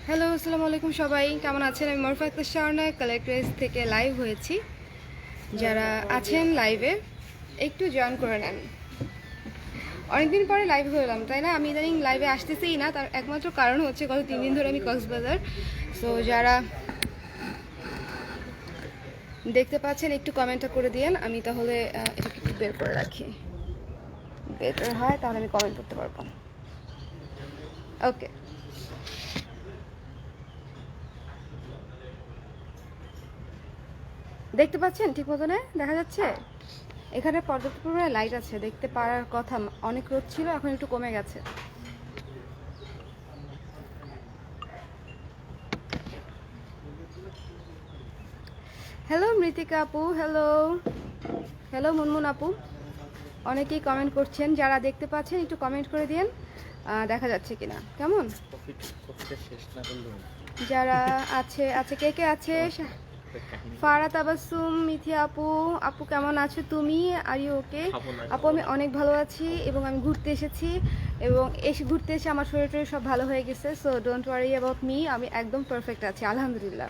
Hello, আসসালামু আলাইকুম সবাই, কেমন আছেন? আমি মরফা আক্তার শাওনা কালেক্টরেস থেকে লাইভ হয়েছি। যারা আছেন লাইভে একটু জয়েন করে নেন। অনেকদিন পরে লাইভ হলাম, তাই না? আমি ইদানিং লাইভে আসতেছিই না, তার একমাত্র কারণ হচ্ছে গত 3 দিন ধরে আমি কক্সবাজার। সো যারা দেখতে পাচ্ছেন একটু কমেন্টটা করে দিয়েন, আমি তাহলে এটাকে একটু বের করে রাখি, বেটার হয়, তাহলে আমি কমেন্ট করতে পারবো। ওকে, দেখতে পাচ্ছেন ঠিক মতনে দেখা যাচ্ছে? এখানে পর্যাপ্ত পরিমাণে লাইট আছে, দেখতে পারার কথা। অনেক রোদ ছিল, এখন একটু কমে গেছে। হ্যালো মৃতিকা আপু, হ্যালো হ্যালো মুনমুন আপু, অনেকেই কমেন্ট করছেন। যারা দেখতে পাচ্ছেন একটু কমেন্ট করে দিন, দেখা যাচ্ছে কিনা। কেমন যারা আছে আছে কে কে আছে? ফারা তাবাসুম, মিথি আপু, আপু কেমন আছো তুমি? Are you okay? আপু আমি অনেক ভালো আছি এবং আমি ঘুরতে এসেছি, এবং ঘুরতে এসে আমার শরীর টরীর সব ভালো হয়ে গেছে। So don't worry about me, আমি একদম পারফেক্ট আছি আলহামদুলিল্লাহ।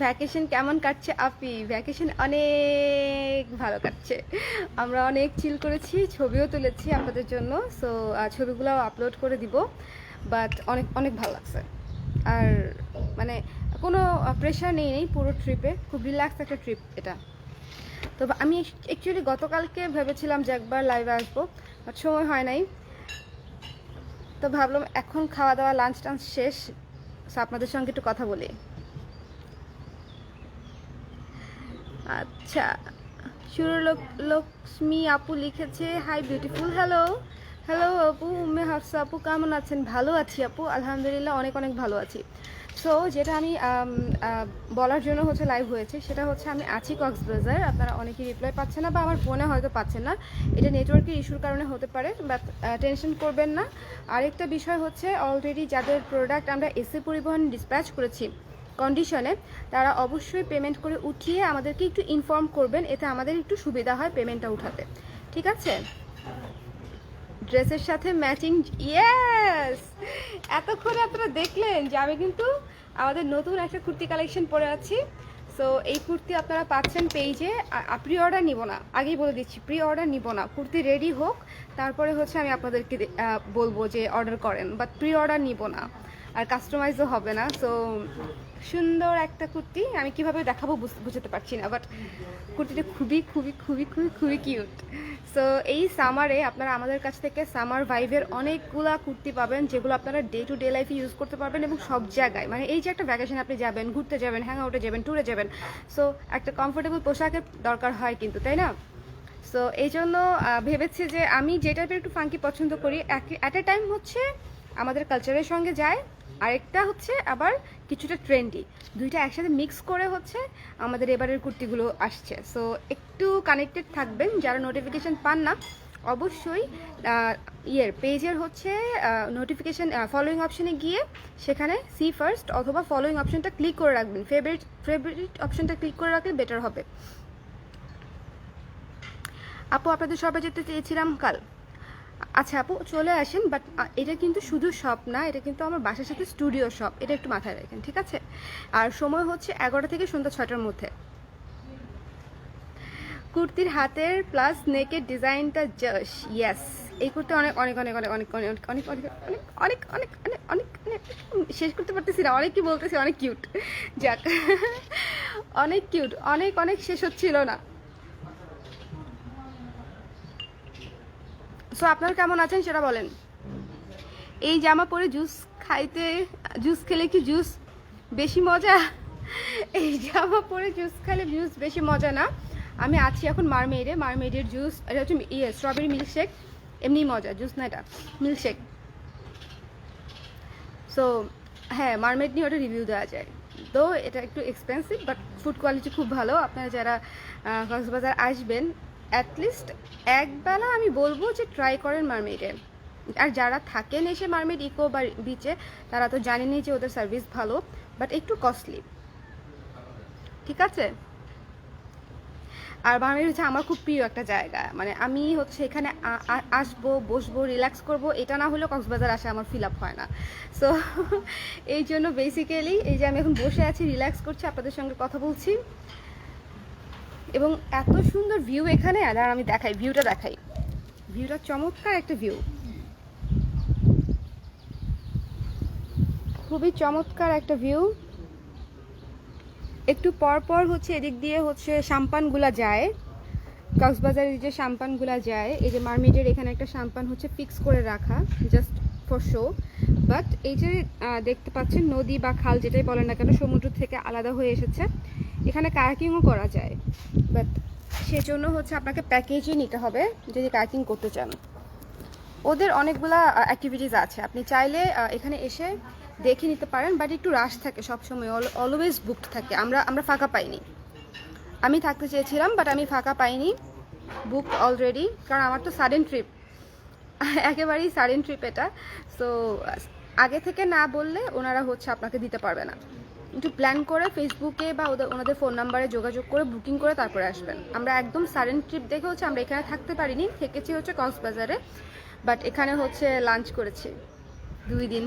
ভ্যাকেশন কেমন কাটছে আপি? ভ্যাকেশন অনেক ভালো কাটছে, আমরা অনেক চিল করেছি, ছবিও তুলেছি আপনাদের জন্য। সো ছবিগুলো আপলোড করে দিব, বাট অনেক অনেক ভালো লাগছে। আর মানে কোনো প্রেশার নেই পুরো ট্রিপে, খুব রিল্যাক্স একটা ট্রিপ এটা। তো আমি অ্যাকচুয়ালি গতকালকে ভেবেছিলাম যে একবার লাইভে আসবো, বাট সময় হয় নাই। তো ভাবলাম এখন খাওয়া দাওয়া লাঞ্চ টাঞ্চ শেষ, আপনাদের সঙ্গে একটু কথা বলি। আচ্ছা, লক্ষ্মী আপু লিখেছে হাই বিউটিফুল। হ্যালো হ্যালো আপু, উম্মে হাফসা আপু কেমন আছেন? ভালো আছি আপু আলহামদুলিল্লাহ, অনেক অনেক ভালো আছি। সো যেটা আমি বলার জন্য হচ্ছে লাইভ হয়েছে, সেটা হচ্ছে আমি আছি কক্সবাজার। আপনারা অনেকেই রিপ্লাই পাচ্ছেন না, বা আমার ফোনে হয়তো পাচ্ছেন না, এটা নেটওয়ার্কের ইস্যুর কারণে হতে পারে, বাট টেনশন করবেন না। আরেকটা বিষয় হচ্ছে, অলরেডি যাদের প্রোডাক্ট আমরা এসি পরিবহন ডিসপ্যাচ করেছি কন্ডিশনে, তারা অবশ্যই পেমেন্ট করে উঠিয়ে আমাদেরকে একটু ইনফর্ম করবেন, এতে আমাদের একটু সুবিধা হয় পেমেন্টটা উঠাতে। ঠিক আছে? ড্রেসের সাথে ম্যাচিং, ইয়েস। এতক্ষণে আপনারা দেখলেন যে আমি কিন্তু আমাদের নতুন একটা কুর্তি কালেকশন পরে আছি। সো এই কুর্তি আপনারা পাচ্ছেন পেজে। প্রি অর্ডার নিব না, আগেই বলে দিচ্ছি, প্রি অর্ডার নিব না। কুর্তি রেডি হোক, তারপরে হচ্ছে আমি আপনাদেরকে বলবো যে অর্ডার করেন, বাট প্রি অর্ডার নিব না, আর কাস্টমাইজও হবে না। সো সুন্দর একটা কুর্তি, আমি কিভাবে দেখাবো বুঝতে পারছি না, বাট কুর্তিটা খুবই খুবই খুবই খুবই খুবই কিউট। সো এই সামারে আপনারা আমাদের কাছ থেকে সামার ভাইভের অনেকগুলা কুর্তি পাবেন, যেগুলো আপনারা ডে টু ডে লাইফে ইউজ করতে পারবেন, এবং সব জায়গায়, মানে এই যে একটা ভ্যাকেশন আপনি যাবেন, ঘুরতে যাবেন, হ্যাং আউটে যাবেন, ট্যুরে যাবেন, সো একটা কমফোর্টেবল পোশাকের দরকার হয় কিন্তু, তাই না? সো এই জন্য ভেবেছি যে আমি যে টাইপের একটু ফাঙ্কি পছন্দ করি, অ্যাট এ টাইম হচ্ছে আমাদের কালচারের সঙ্গে যায়, আরেকটা হচ্ছে আবার কিছুটা ট্রেন্ডি, দুইটা একসাথে মিক্স করে হচ্ছে আমাদের এবারের কুর্তিগুলো আসছে। সো একটু কানেক্টেড থাকবেন, যারা নোটিফিকেশান পান না অবশ্যই পেজের হচ্ছে নোটিফিকেশান ফলোয়িং অপশানে গিয়ে সেখানে সি ফার্স্ট অথবা ফলোয়িং অপশানটা ক্লিক করে রাখবেন, ফেভারিট অপশানটা ক্লিক করে রাখলে বেটার হবে। আপু আপনাদের সবাই যেতে চেয়েছিলাম কাল। আচ্ছা আপু চলে আসেন, বাট এটা কিন্তু শুধু শপ না, এটা কিন্তু আমার বাসার সাথে স্টুডিও শপ, এটা একটু মাথায় রাখেন, ঠিক আছে? আর সময় হচ্ছে 11টা থেকে সন্ধ্যা 6টার মধ্যে। কুর্তির হাতের প্লাস নেকের ডিজাইনটা জাস, ইয়েস। এই কুর্তি অনেক অনেক অনেক অনেক অনেক অনেক অনেক অনেক অনেক অনেক অনেক অনেক অনেক শেষ করতে পারতেছি না, অনেক কি বলতেছি, অনেক কিউট। যাক, অনেক কিউট, অনেক অনেক শেষ হচ্ছিল না। সো আপনারা কেমন আছেন সেটা বলেন। এই জামা পরে জুস খেলে কি জুস বেশি মজা? এই জামা পরে জুস খেলে জুস বেশি মজা না। আমি আছি এখন মারমেডের জুস, এটা হচ্ছে স্ট্রবেরি মিল্কশেক, এমনি মজা, জুস না এটা, মিল্কশেক। সো হ্যাঁ, মারমেড নিয়ে ওটা রিভিউ দেওয়া যায়, তো এটা একটু এক্সপেন্সিভ, বাট ফুড কোয়ালিটি খুব ভালো। আপনারা যারা কক্সবাজার আসবেন, অ্যাটলিস্ট একবেলা আমি বলবো যে ট্রাই করেন মারমেডে। আর যারা থাকেন এসে মারমেড ইকো বা বিচে, তারা তো জানেনই যে ওদের সার্ভিস ভালো, বাট একটু কস্টলি। ঠিক আছে? আর বাংলাদেশ হচ্ছে আমার খুব প্রিয় একটা জায়গা, মানে আমি হচ্ছে এখানে আসবো, বসবো, রিল্যাক্স করব, এটা না হলেও কক্সবাজার আসা আমার ফিল আপ হয় না। সো এই জন্য বেসিক্যালি এই যে আমি এখন বসে আছি, রিল্যাক্স করছি, আপনাদের সঙ্গে কথা বলছি, এবং এত সুন্দর ভিউ এখানে। আর আমি দেখাই, ভিউটা দেখাই, ভিউটা চমৎকার একটা ভিউ, খুবই চমৎকার একটা ভিউ। একটু পর পর হচ্ছে এদিক দিয়ে হচ্ছে সাম্পানগুলা যায়, কক্সবাজারের যে সাম্পানগুলা যায়, এই যে মারমেডের এখানে একটা সাম্পান হচ্ছে ফিক্স করে রাখা জাস্ট ফর শো। বাট এই যে দেখতে পাচ্ছেন নদী বা খাল যেটাই বলেন না কেন, সমুদ্র থেকে আলাদা হয়ে এসেছে, এখানে কায়াকিংও করা যায়, বাট সেজন্য হচ্ছে আপনাকে প্যাকেজই নিতে হবে যদি কায়াকিং করতে চান। ওদের অনেকগুলা অ্যাক্টিভিটিস আছে, আপনি চাইলে এখানে এসে দেখে নিতে পারেন, বাট একটু রাশ থাকে সবসময়, অলওয়েজ বুকড থাকে। আমরা ফাঁকা পাইনি, আমি থাকতে চেয়েছিলাম বাট আমি ফাঁকা পাইনি, বুকড অলরেডি, কারণ আমার তো সাডেন ট্রিপ, একেবারেই সাডেন ট্রিপ এটা। সো আগে থেকে না বললে ওনারা হচ্ছে আপনাকে দিতে পারবে না, একটু প্ল্যান করে ফেসবুকে বা ওনাদের ফোন নাম্বারে যোগাযোগ করে বুকিং করে তারপরে আসবেন। আমরা একদম সাডেন ট্রিপ দেখে হচ্ছে আমরা এখানে থাকতে পারিনি, থেকেছি হচ্ছে কক্সবাজারে, বাট এখানে হচ্ছে লাঞ্চ করেছি 2 দিন।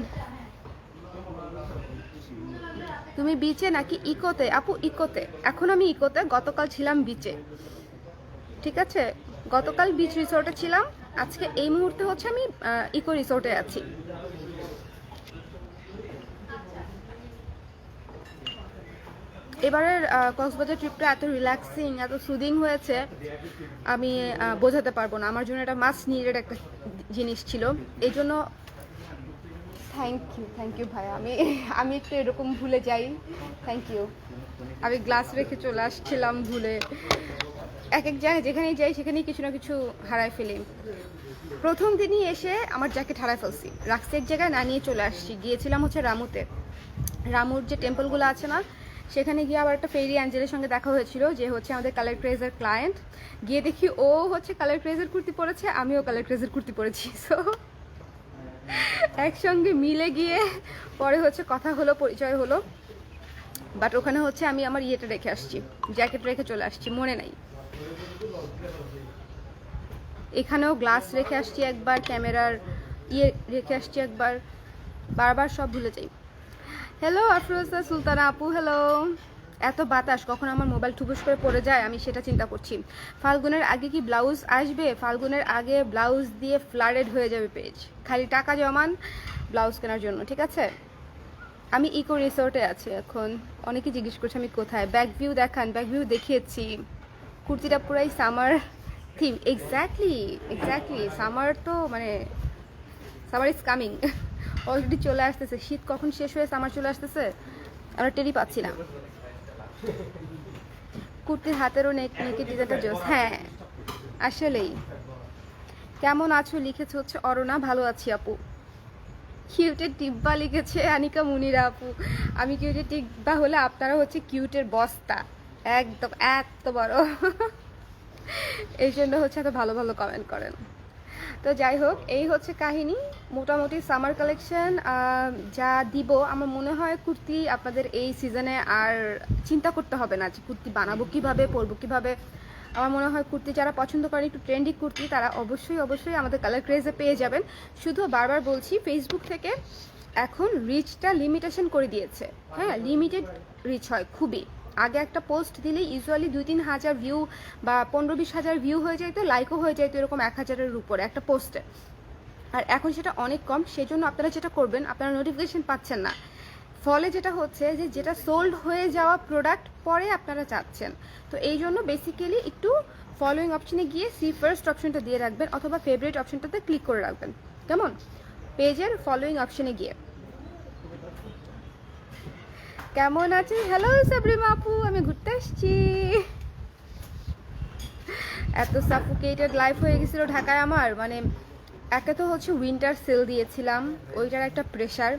তুমি বিচে নাকি ইকোতে? আপু ইকোতে, এখন আমি ইকোতে, গতকাল ছিলাম বিচে, ঠিক আছে, গতকাল বিচ রিসোর্টে ছিলাম, আজকে এই মুহূর্তে হচ্ছে আমি ইকো রিসোর্টে আছি। এবারের কক্সবাজার ট্রিপটা এত রিল্যাক্সিং, এত সুদিং হয়েছে, আমি বোঝাতে পারবো না। আমার জন্য এটা মাস্ট নিডেড একটা জিনিস ছিল, এই জন্য থ্যাংক ইউ ভাই। আমি একটু এরকম ভুলে যাই, থ্যাংক ইউ। আমি গ্লাস রেখে চলে আসছিলাম ভুলে, এক জায়গায় যেখানেই যাই সেখানেই কিছু না কিছু হারায় ফেলি। প্রথম দিনই এসে আমার জ্যাকেট হারায় ফেলছি, রাখছি এক জায়গায়, না নিয়ে চলে আসছি। গিয়েছিলাম হচ্ছে রামুতে, রামুর যে টেম্পলগুলো আছে না, সেখানে গিয়ে আবার একটা ফেরি অ্যাঞ্জেলের সঙ্গে দেখা হয়েছিল, যে হচ্ছে আমাদের কালার ক্রেজের ক্লায়েন্ট। গিয়ে দেখি ও হচ্ছে কালার ক্রেজের কুর্তি পরেছে, আমিও কালার ক্রেজের কুর্তি পরেছি। সো একসঙ্গে মিলে গিয়ে পরে হচ্ছে কথা হলো, পরিচয় হলো, বাট ওখানে হচ্ছে আমি আমার ইয়েটা রেখে আসছি, জ্যাকেট রেখে চলে আসছি, মনে নাই। এখানেও গ্লাস রেখে আসছি একবার, ক্যামেরার ইয়ে রেখে আসছি একবার, বারবার সব ভুলে যাই। হ্যালো আফরোজা সুলতানা আপু, হ্যালো। এত বাতাস, কখন আমার মোবাইল ঠুকুস করে পড়ে যায় আমি সেটা চিন্তা করছি। ফাল্গুনের আগে কি ব্লাউজ আসবে? ফাল্গুনের আগে ব্লাউজ দিয়ে ফ্লাডেড হয়ে যাবে পেজ, খালি টাকা জমান ব্লাউজ কেনার জন্য, ঠিক আছে? আমি ইকো রিসোর্টে আছি এখন। অনেকে জিজ্ঞেস করছে আমি কোথায়। ব্যাক ভিউ দেখান, ব্যাক ভিউ দেখিয়েছি। কুর্তিটা পুরাই সামার থিম, এক্স্যাক্টলি সামার, তো মানে সামার ইজ কামিং, অলরেডি চলে আসতেছে। শীত কখন শেষ হয়ে সামার চলে আসতেছে আমরা টেরই পাচ্ছি না। কুর্তির হাতেরও নেকের ডিজাইনটা জোস, হ্যাঁ আসলেই। কেমন আছো লিখেছে হচ্ছে অরুণা, ভালো আছি আপু। কিউটের টিব্বা লিখেছে আনিকা মুনিরা আপু। আমি কিউটের টিব্বা হলে আপনারা হচ্ছে কিউটের বস্তা, একদম এত বড়, এই জন্য হচ্ছে এত ভালো ভালো কমেন্ট করেন। তো যাই হোক, এই হচ্ছে কাহিনী মোটামুটি সামার কালেকশন যা দিব। আমার মনে হয় কুর্তি আপনাদের এই সিজনে আর চিন্তা করতে হবে না যে কুর্তি বানাবো কীভাবে, পরবো কীভাবে। আমার মনে হয় কুর্তি যারা পছন্দ করেন একটু ট্রেন্ডি কুর্তি, তারা অবশ্যই আমাদের কালার ক্রেজে পেয়ে যাবেন। শুধু বারবার বলছি, ফেসবুক থেকে এখন রিচটা লিমিটেশন করে দিয়েছে, হ্যাঁ লিমিটেড রিচ হয় খুবই। আগে একটা পোস্ট দিলে ইউজুয়ালি 2-3 হাজার ভিউ বা 15-20 হাজার ভিউ হয়ে যাইতো, লাইকও হয়ে যাইতো এরকম 1000-এর উপরে একটা পোস্টে। আর এখন সেটা অনেক কম, সেজন্য আপনারা যেটা করবেন, আপনারা নোটিফিকেশন পাচ্ছেন না, ফলে যেটা হচ্ছে যে যেটা সোল্ড হয়ে যাওয়া প্রোডাক্ট পরে আপনারা চাচ্ছেন। তো এই জন্য বেসিক্যালি একটু ফলোয়িং অপশনে গিয়ে সি ফার্স্ট অপশনটা দিয়ে রাখবেন, অথবা ফেভারিট অপশনটাতে ক্লিক করে রাখবেন, কেমন? পেজের ফলোয়িং অপশনে গিয়ে। কেমন আছে? হ্যালো সাবরিমা আপু, আমি ঘুরতে আসছি। এত সাফোকেটেড লাইফ হয়ে গেছিল ঢাকায় আমার, মানে একটা তো হচ্ছে উইন্টার সেল দিয়েছিলাম, ওইটার একটা প্রেশার,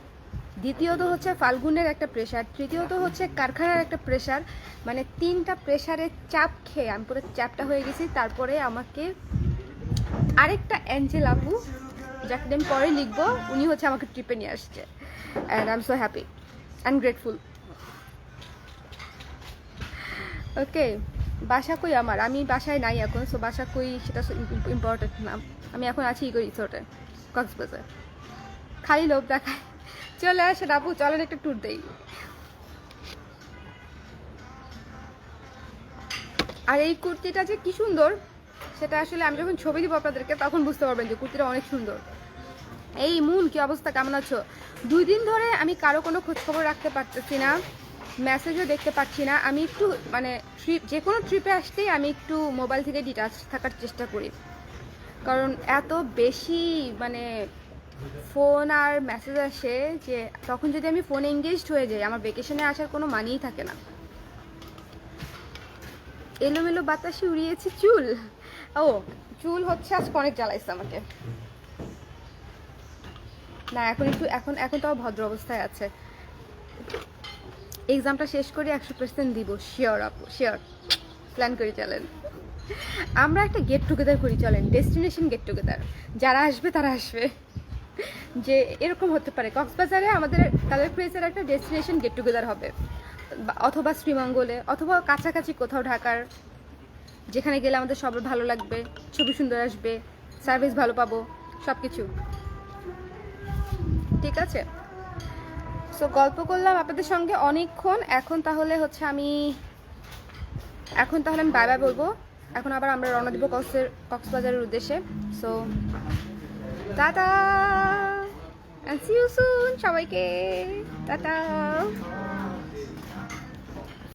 দ্বিতীয়ত হচ্ছে ফাল্গুনের একটা প্রেশার, তৃতীয়ত হচ্ছে কারখানার একটা প্রেশার, মানে 3টা প্রেশারের চাপ খেয়ে আমি পুরো চ্যাপটা হয়ে গেছি। তারপরে আমাকে আরেকটা অ্যাঞ্জেল আপু, যাকে আমি পরে লিখবো, উনি হচ্ছে আমাকে ট্রিপে নিয়ে আসছে, and I am so happy, I am grateful. Okay, বাসা কই আমার, আমি বাসায় নাই এখন, সো বাসা কই সেটা ইম্পর্টেন্ট না। আমি এখন আছি ইকো রিসোর্টে, কক্সবাজার। খালি লোভ দেখায়। চলে আসেন আপু, চলেন একটা ট্যুর দেই। আর এই কুর্তিটা যে কি সুন্দর, সেটা আসলে আমি যখন ছবি দিব আপনাদেরকে তখন বুঝতে পারবেন যে কুর্তিটা অনেক সুন্দর। এই মুন, কি অবস্থা, কেমন আছো? 2 দিন ধরে আমি কারো কোনো খোঁজখবর রাখতে পারতেছি না, মেসেজও দেখতে পাচ্ছি না। আমি একটু মানে যে কোনো ট্রিপে আসতেই আমি একটু মোবাইল থেকে ডিটাচ থাকার চেষ্টা করি, কারণ এত বেশি মানে ফোন আর মেসেজ আসে যে তখন যদি আমি ফোনে এঙ্গেজড হয়ে যাই, আমার ভেকেশনে আসার কোনো মানেই থাকে না। এলোমেলো বাতাসে উড়িয়েছি চুল। ও, চুল হচ্ছে আজকে অনেক জ্বালাইছে আমাকে। না এখন একটু, এখন এখন তাও ভদ্র অবস্থায় আছে। এক্সামটা শেষ করে 100% দিব, শিওর আপু, শিওর। প্ল্যান করি চলেন, আমরা একটা গেট টুগেদার করি চলেন, ডেস্টিনেশন গেট টুগেদার। যারা আসবে তারা আসবে। যে এরকম হতে পারে কক্সবাজারে আমাদের কালার প্লেসের একটা ডেস্টিনেশন গেট টুগেদার হবে, অথবা শ্রীমঙ্গলে, অথবা কাছাকাছি কোথাও ঢাকার, যেখানে গেলে আমাদের সবার ভালো লাগবে, ছবি সুন্দর আসবে, সার্ভিস ভালো পাবো, সব কিছু ঠিক আছে। সো গল্প করলাম আপনাদের সঙ্গে অনেকক্ষণ। এখন তাহলে আমি বাই বাই বলবো। এখন আবার আমরা রওনা দিব কক্সবাজারের উদ্দেশ্যে। So tata, and see you soon সবাইকে, টাটা।